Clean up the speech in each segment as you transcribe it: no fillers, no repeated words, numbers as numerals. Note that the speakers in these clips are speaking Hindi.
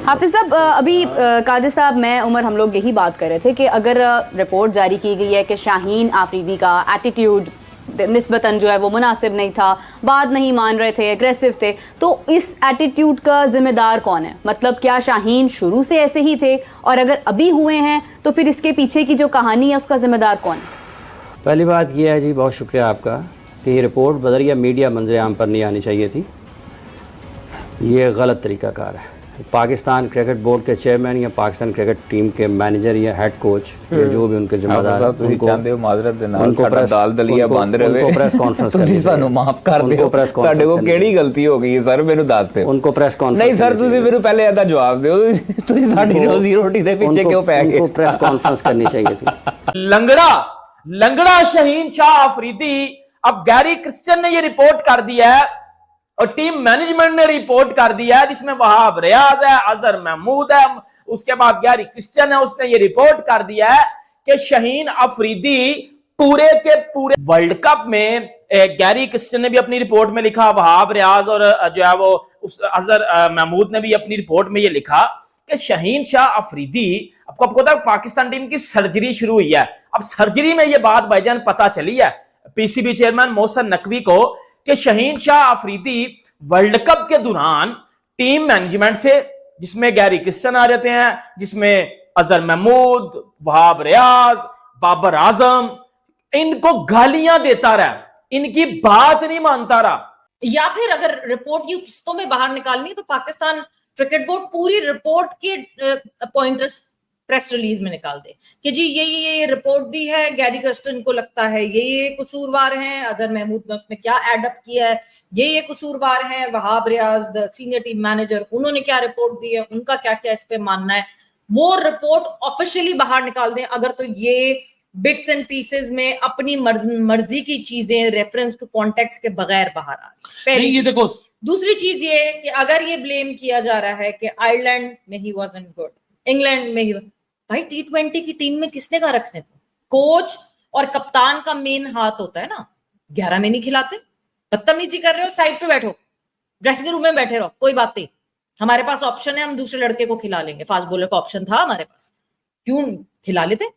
हाफिज साहब, अभी कादिर साहब, मैं उमर, हम लोग यही बात कर रहे थे कि अगर रिपोर्ट जारी की गई है कि शाहीन आफरीदी का एटीट्यूड निस्बतन जो है वो मुनासिब नहीं था, बात नहीं मान रहे थे, एग्रेसिव थे, तो इस एटीट्यूड का जिम्मेदार कौन है? मतलब क्या शाहीन शुरू से ऐसे ही थे, और अगर अभी हुए हैं तो फिर इसके पीछे की जो कहानी है उसका जिम्मेदार कौन है? पहली बात यह है जी, बहुत शुक्रिया आपका कि ये रिपोर्ट बदरिया मीडिया मंजर आम पर नहीं आनी चाहिए थी। ये गलत तरीक़ाकार है। पाकिस्तान क्रिकेट बोर्ड के चेयरमैन या पाकिस्तान क्रिकेट टीम के मैनेजर या हेड कोच या जो भी उनके जिम्मेदार हैं, उनको प्रेस कॉन्फ्रेंस करनी चाहिए। माफ कर दियो, ਸਾਡੇ ਕੋ ਕਿਹੜੀ ਗਲਤੀ ਹੋ ਗਈ ਸਰ, ਮੈਨੂੰ ਦੱਸ ਦਿਓ। उनको प्रेस कॉन्फ्रेंस नहीं सर, ਤੁਸੀਂ ਮੈਨੂੰ ਪਹਿਲੇ ਇਹਦਾ ਜਵਾਬ ਦਿਓ, ਤੁਸੀਂ ਸਾਡੀ ਰੋਜ਼ੀ ਰੋਟੀ ਦੇ ਪਿੱਛੇ ਕਿਉਂ ਪੈ ਗਏ? उनको प्रेस कॉन्फ्रेंस करनी चाहिए थी। लंगड़ा शहीन शाह अफरीदी, अब गैरी क्रिस्टियन ने ये रिपोर्ट कर दिया है और टीम मैनेजमेंट ने रिपोर्ट कर दिया है, जिसमें वहाब रियाज है, अजहर महमूद है, उसके बाद गैरी क्रिस्टियन है, उसने ये रिपोर्ट कर दिया है कि शहीन अफरीदी पूरे के पूरे वर्ल्ड कप में, गैरी क्रिस्टियन ने भी अपनी रिपोर्ट में लिखा, वहाब रियाज और जो है वो अजहर महमूद ने भी अपनी रिपोर्ट में ये लिखा कि शहीन शाह अफरीदी, आपको पता है पाकिस्तान टीम की सर्जरी शुरू हुई है। अब सर्जरी में ये बात भाईजान पता चली है पीसीबी चेयरमैन मोहसिन नकवी को कि शहीन शाह अफरीदी वर्ल्ड कप के दौरान टीम मैनेजमेंट से, जिसमें गैरी क्रिस्टियन आ जाते हैं, जिसमें अजहर महमूद, वहाब रियाज, बाबर आजम, इनको गालियां देता रहा, इनकी बात नहीं मानता रहा। या फिर अगर रिपोर्ट यूं किस्तों में बाहर निकालनी है तो पाकिस्तान क्रिकेट बोर्ड पूरी रिपोर्ट के पॉइंटर्स प्रेस रिलीज में निकाल दे कि जी ये रिपोर्ट दी है, गैरी क्रिस्टियन को लगता है ये कसूरवार हैं, अजहर महमूद ने उसमें क्या एडअप किया है, ये कसूरवार हैं, Wahab Riaz the senior team manager, उन्होंने क्या रिपोर्ट दी है, उनका क्या क्या इस पे मानना है, वो रिपोर्ट ऑफिशियली बाहर निकाल दें। अगर तो ये बिट्स एंड पीसेस में अपनी मर्जी की चीजें रेफरेंस टू कॉन्टेक्स्ट के बगैर बाहर आ रही। ये देखो, दूसरी चीज ये कि अगर ये ब्लेम किया जा रहा है कि आयरलैंड में ही वाजंट गुड, इंग्लैंड में ही, भाई T20 की टीम में किसने कहा रखने को? कोच और कप्तान का मेन हाथ होता है ना। 11 में नहीं खिलाते, बदतमीजी कर रहे हो, साइड पे बैठो, ड्रेसिंग रूम में बैठे रहो, कोई बात नहीं, हमारे पास ऑप्शन है, हम दूसरे लड़के को खिला लेंगे, फास्ट बॉलर का ऑप्शन था हमारे पास, क्यों खिला लेते?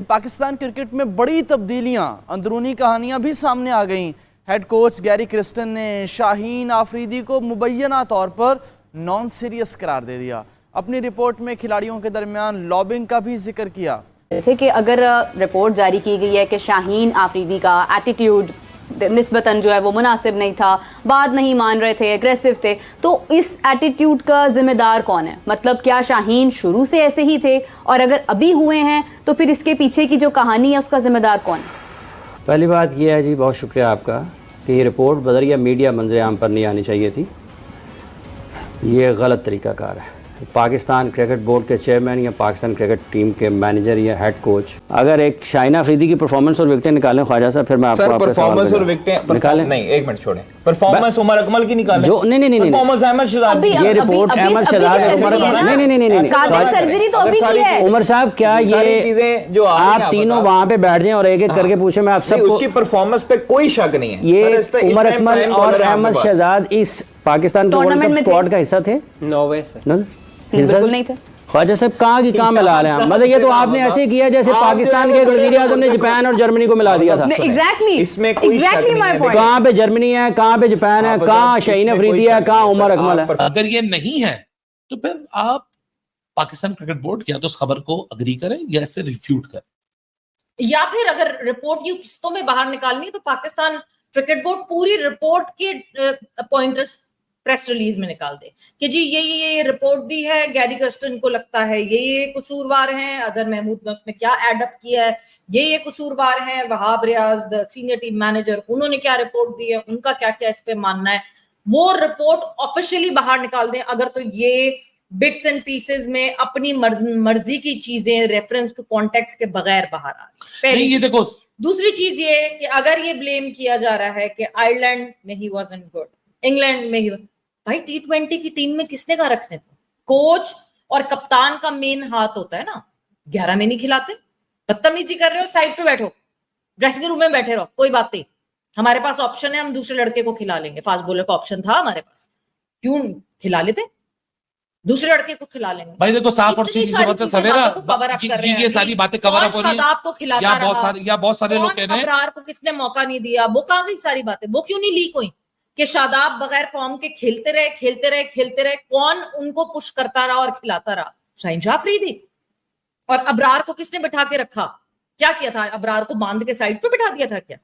पाकिस्तान क्रिकेट में बड़ी तब्दीलियां, अंदरूनी कहानियां भी सामने आ गईं। हेड कोच गैरी क्रिस्टियन ने शाहीन आफरीदी को मुबैना तौर पर नॉन सीरियस करार दे दिया। अपनी रिपोर्ट में खिलाड़ियों के दरमियान लॉबिंग का भी जिक्र किया थे कि अगर रिपोर्ट जारी की गई है कि शाहीन आफरीदी का एटीट्यूड निस्बतन जो है वो मुनासिब नहीं था, बात नहीं मान रहे थे, एग्रेसिव थे, तो इस एटीट्यूड का जिम्मेदार कौन है? मतलब क्या शाहीन शुरू से ऐसे ही थे, और अगर अभी हुए हैं तो फिर इसके पीछे की जो कहानी है उसका जिम्मेदार कौन है? पहली बात यह है जी, बहुत शुक्रिया आपका कि ये रिपोर्ट बदरिया मीडिया मंजर आम पर नहीं आनी चाहिए थी। ये गलत तरीक़ाकार है। पाकिस्तान क्रिकेट बोर्ड के चेयरमैन या पाकिस्तान क्रिकेट टीम के मैनेजर या हेड कोच, अगर एक शाहीन अफरीदी की परफॉर्मेंस और विकेटें निकालें ख्वाजा साहब, फिर मैं आपको परफॉर्मेंस और विकेटें निकालें, नहीं एक मिनट छोड़ें, परफॉर्मेंस उमर अकमल की निकालें, जो नहीं परफॉर्मेंस अहमद शहजाद, ये रिपोर्ट अहमद शहजाद, नहीं सर्जरी तो अभी की है। उमर साहब, क्या ये चीजें जो आप तीनों वहां पे बैठ जाएं और एक एक करके पूछे, मैं आप सबको, उसकी परफॉर्मेंस पे कोई शक नहीं है। ये उमर अकमल और अहमद शहजाद इस पाकिस्तान टूर्नामेंट स्क्वाड का हिस्सा थे? नॉर्वे से बिल्कुल नहीं थे। ख्वाजा साहब कहाँ की कहाँ मिला रहे हैं? मतलब ये तो आपने ऐसे किया जैसे पाकिस्तान के वज़ीर आज़म ने जापान और जर्मनी को मिला दिया था। एग्जैक्टली, इसमें एग्जैक्टली माय पॉइंट। कहाँ पे जर्मनी है, कहाँ पे जापान है, कहाँ शाहीन अफरीदी है, कहाँ उमर अकमल है? अगर ये नहीं है तो फिर आप पाकिस्तान क्रिकेट बोर्ड या तो इस खबर को अग्री करें या इसे रिफ्यूट करें, या फिर अगर रिपोर्ट यूं किस्तों में बाहर निकालनी है तो पाकिस्तान क्रिकेट बोर्ड पूरी रिपोर्ट के पॉइंटर्स प्रेस रिलीज में निकाल दे कि जी ये रिपोर्ट दी है, गैरी क्रिस्टियन को लगता है ये कसूरवार हैं, अजहर महमूद ने उसमें क्या एडअप किया है, ये कसूरवार हैं, Wahab Riaz the senior team manager, उन्होंने क्या रिपोर्ट दी है, उनका क्या क्या इस पे मानना है, वो रिपोर्ट ऑफिशियली बाहर निकाल दें। अगर तो ये बिट्स एंड पीसेस में अपनी मर्जी की चीजें रेफरेंस टू कॉन्टेक्स्ट के बगैर बाहर आ रही। ये देखो, दूसरी चीज ये कि अगर ये ब्लेम किया जा रहा है कि आयरलैंड में ही वाजंट गुड, इंग्लैंड में ही, भाई T20 की टीम में किसने कहा रखने को? कोच और कप्तान का मेन हाथ होता है ना। 11 में नहीं खिलाते, बदतमीजी कर रहे हो, साइड पे बैठो, ड्रेसिंग रूम में बैठे रहो, कोई बात नहीं, हमारे पास ऑप्शन है, हम दूसरे लड़के को खिला लेंगे। फास्ट बॉलर का ऑप्शन था हमारे पास, क्यों खिला लेते, दूसरे लड़के को खिला लेंगे। भाई देखो साफ और सीधी सी बात है सवेरा, ये सारी बातें कवर अप हो रही है, आपको खिलाता या बहुत सारे लोग कह रहे हैं अबरार को किसने मौका नहीं दिया, वो कहाँ गई सारी बातें, वो क्यों नहीं लीक हुई कि शादाब बगैर फॉर्म के खेलते रहे, कौन उनको पुश करता रहा और खिलाता रहा, शाहीन शाह अफरीदी। और अबरार को किसने बिठा के रखा, क्या किया था, अबरार को बांध के साइड पे बिठा दिया था क्या?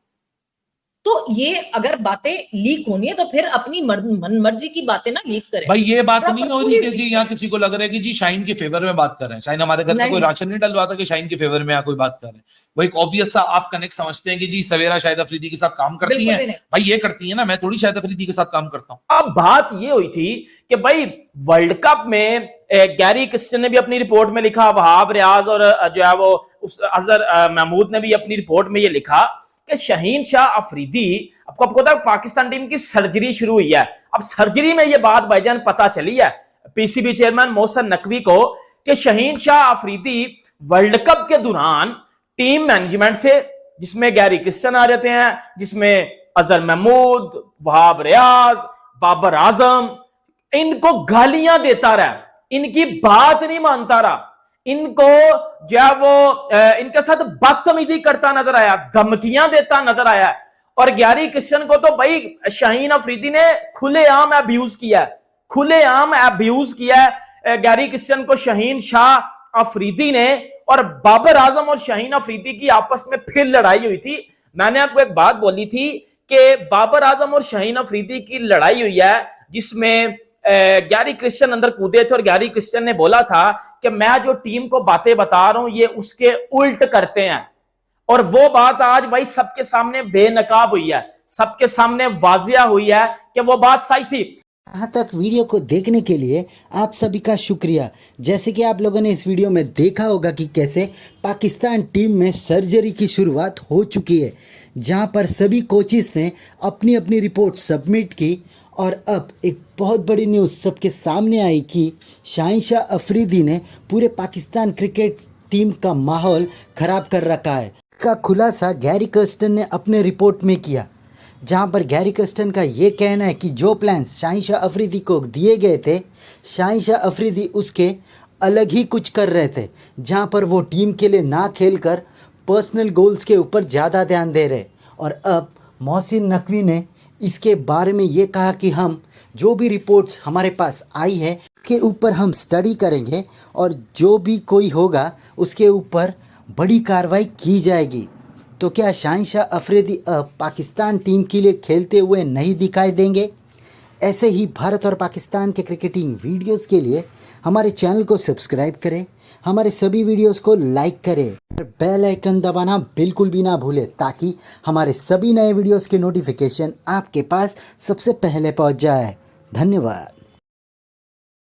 तो ये अगर बातें लीक होनी है तो फिर अपनी मर्जी की बातें ना लीक करें। भाई ये बात नहीं हो रही कि जी यहाँ किसी को लग रहा है कि जी शाहीन के फेवर में बात कर रहे हैं, शाहीन हमारे घर में कोई राशन नहीं डलवाता कि शाहीन के फेवर में यहाँ कोई बात कर रहे हैं। वो एक ऑब्वियस सा आप कनेक्ट समझते हैं कि जी सवेरा शाहिद अफरीदी के साथ काम करती है, भाई ये करती है ना, मैं थोड़ी शाहिद अफरीदी के साथ काम करता हूँ। अब बात ये हुई थी कि भाई वर्ल्ड कप में गैरी क्रिस्टियन ने भी अपनी रिपोर्ट में लिखा, वहाब रियाज और जो है वो अजहर महमूद ने भी अपनी रिपोर्ट में ये लिखा कि शाहीन शाह अफरीदी, आपको पता है पाकिस्तान टीम की सर्जरी शुरू हुई है। अब सर्जरी में ये बात भाईजान पता चली है पीसीबी चेयरमैन मोहसिन नकवी को कि शाहीन शाह अफरीदी वर्ल्ड कप के दौरान टीम मैनेजमेंट से, जिसमें गैरी क्रिस्टियन आ जाते हैं, जिसमें अजहर महमूद, वहाब रियाज, बाबर आजम, इनको गालियां देता रहा, इनकी बात नहीं मानता रहा, इनको जो है वो इनके साथ बदतमीजी करता नजर आया, धमकियां देता नजर आया। और गैरी क्रिस्टियन को तो भाई शाहीन अफरीदी ने खुलेआम अब्यूज किया है, खुलेआम अब्यूज किया है गैरी क्रिस्टियन को शाहीन शाह अफरीदी ने। और बाबर आजम और शाहीन अफरीदी की आपस में फिर लड़ाई हुई थी। मैंने आपको एक बात बोली थी कि बाबर आजम और शाहीन अफरीदी की लड़ाई हुई है जिसमें गैरी क्रिस्टियन अंदर कूदे थे और गैरी क्रिस्टियन ने बोला था कि मैं जो टीम को बातें बता रहा हूं ये उसके उल्ट करते हैं। और वो बात आज भाई सबके सामने बेनकाब हुई है, सबके सामने वाजिया हुई है कि वो बात सही थी। यहाँ तक वीडियो को देखने के लिए आप सभी का शुक्रिया। जैसे कि आप लोगों ने इस वीडियो में देखा होगा कि कैसे पाकिस्तान टीम में सर्जरी की शुरुआत हो चुकी है, जहाँ पर सभी कोचेस ने अपनी अपनी रिपोर्ट सबमिट की। और अब एक बहुत बड़ी न्यूज़ सबके सामने आई कि शाहीन शाह अफरीदी ने पूरे पाकिस्तान क्रिकेट टीम का माहौल ख़राब कर रखा है। का खुलासा गैरी कर्स्टन ने अपने रिपोर्ट में किया, जहां पर गैरी कर्स्टन का ये कहना है कि जो प्लान्स शाहीन शाह अफरीदी को दिए गए थे, शाहीन शाह अफरीदी उसके अलग ही कुछ कर रहे थे, जहां पर वो टीम के लिए ना खेलकर पर्सनल गोल्स के ऊपर ज़्यादा ध्यान दे रहे। और अब मोहसिन नकवी ने इसके बारे में ये कहा कि हम जो भी रिपोर्ट्स हमारे पास आई है के ऊपर हम स्टडी करेंगे और जो भी कोई होगा उसके ऊपर बड़ी कार्रवाई की जाएगी। तो क्या शाहीन शाह अफरीदी अब पाकिस्तान टीम के लिए खेलते हुए नहीं दिखाई देंगे? ऐसे ही भारत और पाकिस्तान के क्रिकेटिंग वीडियोस के लिए हमारे चैनल को सब्सक्राइब करें, हमारे सभी वीडियोस को लाइक करें और बेल आइकन दबाना बिल्कुल भी ना भूलें, ताकि हमारे सभी नए वीडियोस के नोटिफिकेशन आपके पास सबसे पहले पहुंच जाए। धन्यवाद।